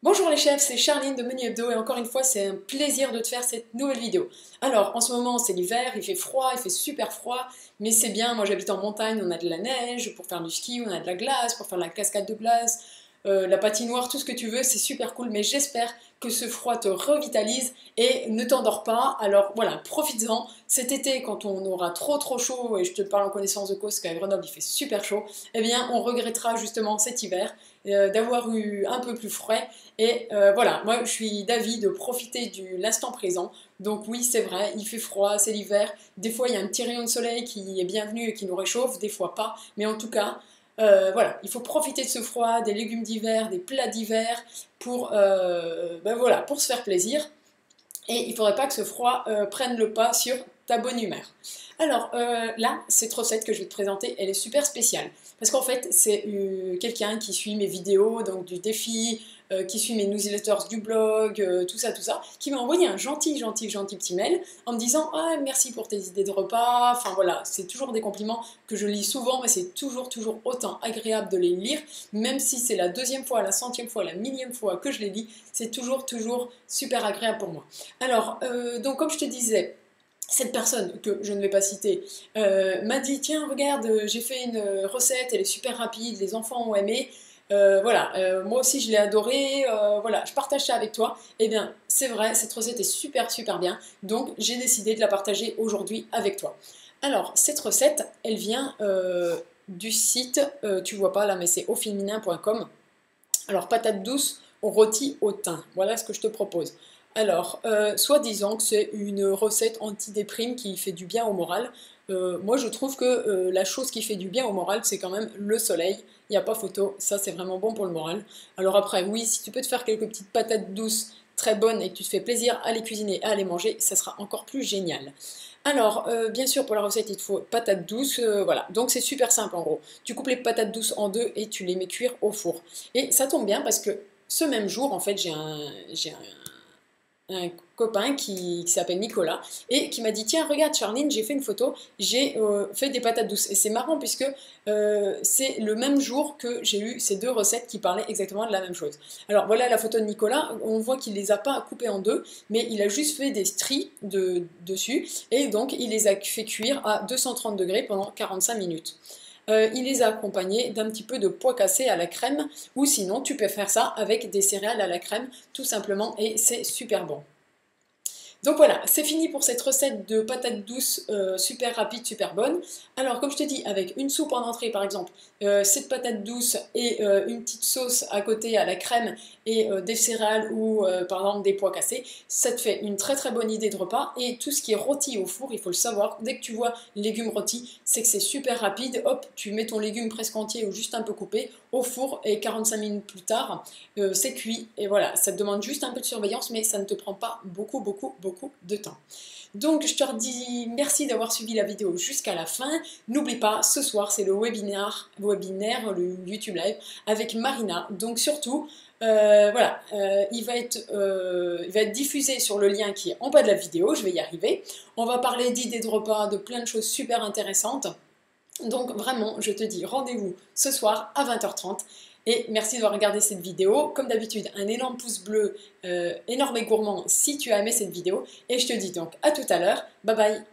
Bonjour les chefs, c'est Charline de Menu Hebdo et encore une fois c'est un plaisir de te faire cette nouvelle vidéo. Alors en ce moment c'est l'hiver, il fait froid, il fait super froid, mais c'est bien, moi j'habite en montagne, on a de la neige pour faire du ski, on a de la glace pour faire la cascade de glace, la patinoire, tout ce que tu veux, c'est super cool, mais j'espère que ce froid te revitalise et ne t'endors pas. Alors voilà, profites-en. Cet été, quand on aura trop chaud, et je te parle en connaissance de cause, qu'à Grenoble il fait super chaud, eh bien on regrettera justement cet hiver d'avoir eu un peu plus frais. Et voilà, moi je suis d'avis de profiter de l'instant présent. Donc oui, c'est vrai, il fait froid, c'est l'hiver. Des fois, il y a un petit rayon de soleil qui est bienvenu et qui nous réchauffe, des fois pas. Mais en tout cas, voilà, il faut profiter de ce froid, des légumes d'hiver, des plats d'hiver pour, ben voilà, pour se faire plaisir. Et il ne faudrait pas que ce froid prenne le pas sur ta bonne humeur. Alors là, cette recette que je vais te présenter, elle est super spéciale. Parce qu'en fait, c'est quelqu'un qui suit mes vidéos, donc du défi, qui suit mes newsletters du blog, tout ça, qui m'a envoyé un gentil petit mail en me disant «Ah, merci pour tes idées de repas». Enfin voilà, c'est toujours des compliments que je lis souvent, mais c'est toujours autant agréable de les lire, même si c'est la deuxième fois, la centième fois, la millième fois que je les lis, c'est toujours super agréable pour moi. Alors, donc comme je te disais, cette personne, que je ne vais pas citer, m'a dit «Tiens, regarde, j'ai fait une recette, elle est super rapide, les enfants ont aimé, voilà, moi aussi je l'ai adorée, voilà, je partage ça avec toi». Eh bien, c'est vrai, cette recette est super bien, donc j'ai décidé de la partager aujourd'hui avec toi. Alors, cette recette, elle vient du site, tu vois pas là, mais c'est auféminin.com. Alors, patate douce au rôti au thym, voilà ce que je te propose. Alors, soi-disant que c'est une recette anti-déprime qui fait du bien au moral. Moi, je trouve que la chose qui fait du bien au moral, c'est quand même le soleil. Il n'y a pas photo, ça c'est vraiment bon pour le moral. Alors après, oui, si tu peux te faire quelques petites patates douces très bonnes et que tu te fais plaisir à les cuisiner, à les manger, ça sera encore plus génial. Alors, bien sûr, pour la recette, il te faut patates douces, voilà. Donc c'est super simple en gros. Tu coupes les patates douces en deux et tu les mets cuire au four. Et ça tombe bien parce que ce même jour, en fait, un copain qui s'appelle Nicolas et qui m'a dit «Tiens, regarde Charline, j'ai fait une photo, j'ai fait des patates douces». Et c'est marrant puisque c'est le même jour que j'ai eu ces deux recettes qui parlaient exactement de la même chose. Alors voilà la photo de Nicolas, on voit qu'il ne les a pas coupées en deux, mais il a juste fait des stries dessus et donc il les a fait cuire à 230 degrés pendant 45 minutes. Il les a accompagnés d'un petit peu de pois cassés à la crème, ou sinon tu peux faire ça avec des céréales à la crème, tout simplement, et c'est super bon. Donc voilà, c'est fini pour cette recette de patates douces super rapide, super bonne. Alors comme je te dis, avec une soupe en entrée par exemple, cette patate douce et une petite sauce à côté à la crème et des céréales ou par exemple des pois cassés, ça te fait une très bonne idée de repas. Et tout ce qui est rôti au four, il faut le savoir, dès que tu vois légumes rôtis, c'est que c'est super rapide. Hop, tu mets ton légume presque entier ou juste un peu coupé au four et 45 minutes plus tard, c'est cuit. Et voilà, ça te demande juste un peu de surveillance, mais ça ne te prend pas beaucoup de temps. Donc je te redis merci d'avoir suivi la vidéo jusqu'à la fin. N'oublie pas, ce soir c'est le webinaire, le YouTube Live avec Marina. Donc surtout, voilà, il va être diffusé sur le lien qui est en bas de la vidéo, je vais y arriver. On va parler d'idées de repas, de plein de choses super intéressantes. Donc vraiment, je te dis rendez-vous ce soir à 20h30 et merci d'avoir regardé cette vidéo. Comme d'habitude, un énorme pouce bleu, énorme et gourmand si tu as aimé cette vidéo et je te dis donc à tout à l'heure. Bye bye.